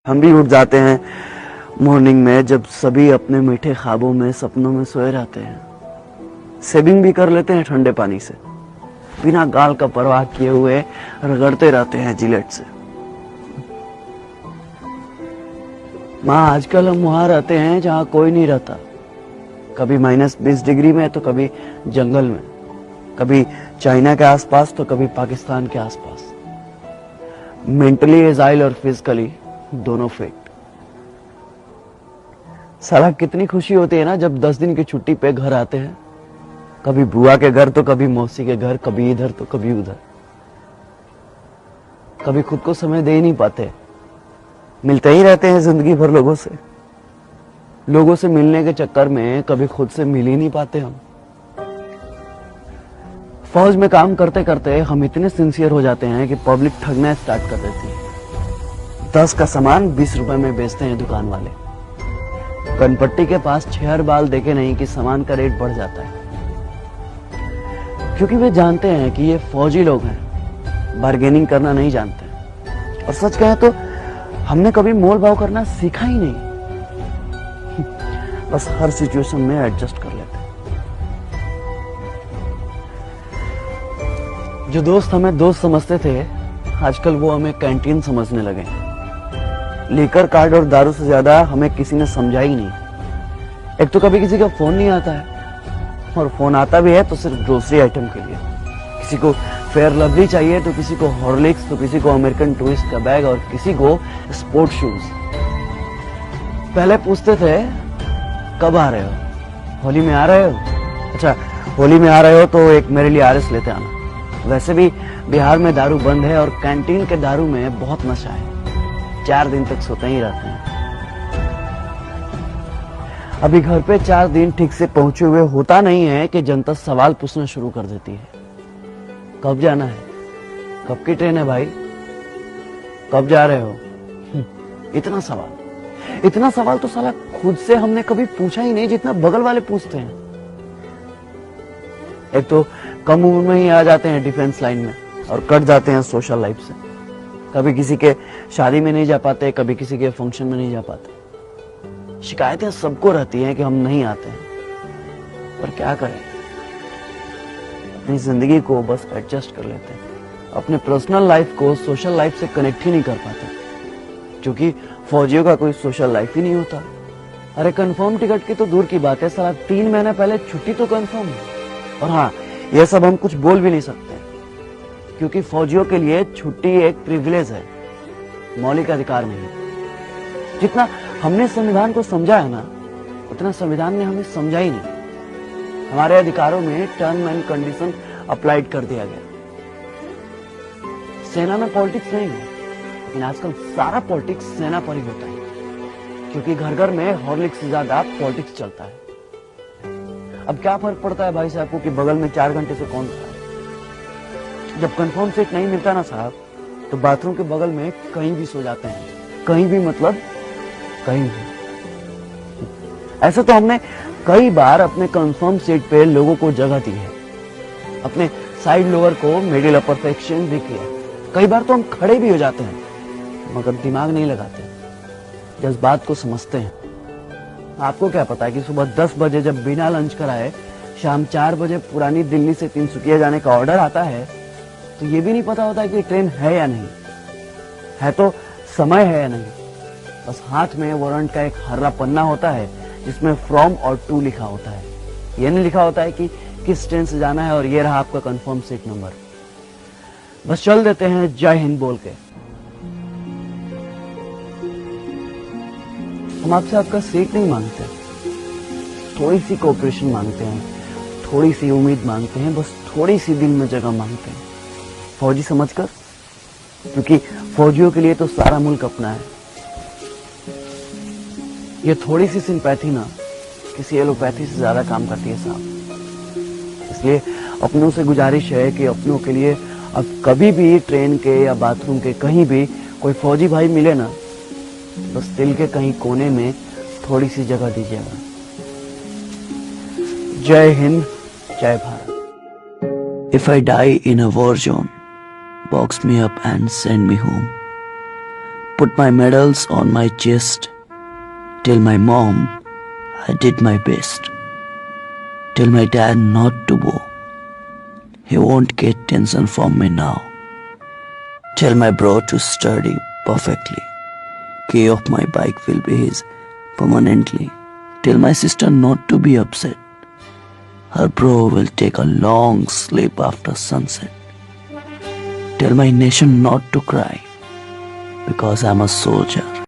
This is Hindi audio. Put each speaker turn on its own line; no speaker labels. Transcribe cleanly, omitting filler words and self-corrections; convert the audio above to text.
हम भी उठ जाते हैं मॉर्निंग में जब सभी अपने मीठे ख्वाबों में सपनों में सोए रहते हैं। सेविंग भी कर लेते हैं ठंडे पानी से, बिना गाल का परवाह किए हुए रगड़ते रहते हैं जिलेट से। माँ आजकल हम वहां रहते हैं जहां कोई नहीं रहता, कभी -20 डिग्री में तो कभी जंगल में, कभी चाइना के आसपास तो कभी पाकिस्तान के आसपास। मेंटली एजाइल और फिजिकली दोनों फेक। साला कितनी खुशी होती है ना जब 10 दिन की छुट्टी पे घर आते हैं, कभी बुआ के घर तो कभी मौसी के घर, कभी इधर तो कभी उधर। कभी खुद को समय दे ही नहीं पाते, मिलते ही रहते हैं जिंदगी भर लोगों से। लोगों से मिलने के चक्कर में कभी खुद से मिल ही नहीं पाते हम। फौज में काम करते करते हम इतने सिंसियर हो जाते हैं कि पब्लिक ठगना स्टार्ट कर देती है। 10 का सामान 20 रुपए में बेचते हैं दुकान वाले। कनपट्टी के पास छेहर बाल देखे नहीं कि सामान का रेट बढ़ जाता है, क्योंकि वे जानते हैं कि ये फौजी लोग हैं, बार्गेनिंग करना नहीं जानते। और सच कहें तो हमने कभी मोल भाव करना सीखा ही नहीं, बस हर सिचुएशन में एडजस्ट कर लेते हैं। जो दोस्त हमें दोस्त समझते थे, आजकल वो हमें कैंटीन समझने लगे हैं। लेकर कार्ड और दारू से ज्यादा हमें किसी ने समझा ही नहीं। एक तो कभी किसी का फोन नहीं आता है, और फोन आता भी है तो सिर्फ ग्रोसरी आइटम के लिए। किसी को फेयर लवली चाहिए तो किसी को हॉर्लिक्स, तो किसी को अमेरिकन टूरिस्ट का बैग और किसी को स्पोर्ट शूज। पहले पूछते थे कब आ रहे हो, होली में आ रहे हो? अच्छा, होली में आ रहे हो तो एक मेरे लिए आरएस लेते आना। वैसे भी बिहार में दारू बंद है और कैंटीन के दारू में बहुत नशा है, 4 दिन तक सोते ही रहते हैं। अभी घर पे 4 दिन ठीक से पहुंचे हुए होता नहीं है कि जनता सवाल पूछना शुरू कर देती है। कब जाना है? कब की ट्रेन है भाई? कब जा रहे हो? इतना सवाल तो साला खुद से हमने कभी पूछा ही नहीं जितना बगल वाले पूछते हैं। एक तो कम उम्र में ही आ जाते हैं डिफेंस लाइन में और कट जाते हैं सोशल लाइफ से। कभी किसी के शादी में नहीं जा पाते, कभी किसी के फंक्शन में नहीं जा पाते। शिकायतें सबको रहती हैं कि हम नहीं आते हैं, पर क्या करें, अपनी जिंदगी को बस एडजस्ट कर लेते हैं। अपने पर्सनल लाइफ को सोशल लाइफ से कनेक्ट ही नहीं कर पाते, क्योंकि फौजियों का कोई सोशल लाइफ ही नहीं होता। अरे कंफर्म टिकट की तो दूर की बात है, साला 3 महीने पहले छुट्टी तो कंफर्म है। और हाँ, यह सब हम कुछ बोल भी नहीं सकते, क्योंकि फौजियों के लिए छुट्टी एक प्रिविलेज है, मौलिक अधिकार नहीं। जितना हमने संविधान को समझा है ना, उतना संविधान ने हमें समझा ही नहीं। हमारे अधिकारों में टर्म एंड कंडीशन अप्लाइड कर दिया गया। सेना में पॉलिटिक्स नहीं है, लेकिन आजकल सारा पॉलिटिक्स सेना पर ही होता है, क्योंकि घर घर में हॉर्लिक्स से ज्यादा पॉलिटिक्स चलता है। अब क्या फर्क पड़ता है भाई साहब को कि बगल में 4 घंटे से कौन खड़ा है? जब कंफर्म सीट नहीं मिलता ना साहब, तो बाथरूम के बगल में कहीं भी सो जाते हैं। कहीं भी मतलब कहीं भी। ऐसे तो हमने कई बार अपने कंफर्म सीट पे लोगों को जगह दी है, अपने साइड लोअर को मिडिल अपर सेक्शन भी किया। कई बार तो हम खड़े भी हो जाते हैं, मगर दिमाग नहीं लगाते, जज्बात को समझते हैं। आपको क्या पता है कि सुबह 10 बजे जब बिना लंच कराए शाम 4 बजे पुरानी दिल्ली से तिनसुकिया जाने का ऑर्डर आता है, तो ये भी नहीं पता होता है कि ट्रेन है या नहीं है, तो समय है या नहीं। बस हाथ में वारंट का एक हर्रा पन्ना होता है जिसमें फ्रॉम और टू लिखा होता है। ये नहीं लिखा होता है कि किस ट्रेन से जाना है और ये रहा आपका कंफर्म सीट नंबर। बस चल देते हैं जय हिंद बोल के। हम आपसे आपका सीट नहीं मांगते, थोड़ी सी कोऑपरेशन मांगते हैं, थोड़ी सी उम्मीद मांगते हैं, बस थोड़ी सी दिल में जगह मांगते हैं, फौजी समझकर। क्योंकि फौजियों के लिए तो सारा मुल्क अपना है। ये थोड़ी सी सिंपैथी ना किसी एलोपैथी से ज्यादा काम करती है साहब। इसलिए अपनों से गुजारिश है कि अपनों के लिए अब कभी भी ट्रेन के या बाथरूम के कहीं भी कोई फौजी भाई मिले ना, बस दिल के कहीं कोने में थोड़ी सी जगह दीजिएगा। जय हिंद, जय Bharat. If I die in a war zone, box me up and send me home. put my medals on my chest. Tell my mom I did my best. Tell my dad not to go. He won't get tension from me now. Tell my bro to study perfectly. Key of my bike will be his permanently. Tell my sister not to be upset. Her bro will take a long sleep after sunset. Tell my nation not to cry because I'm a soldier.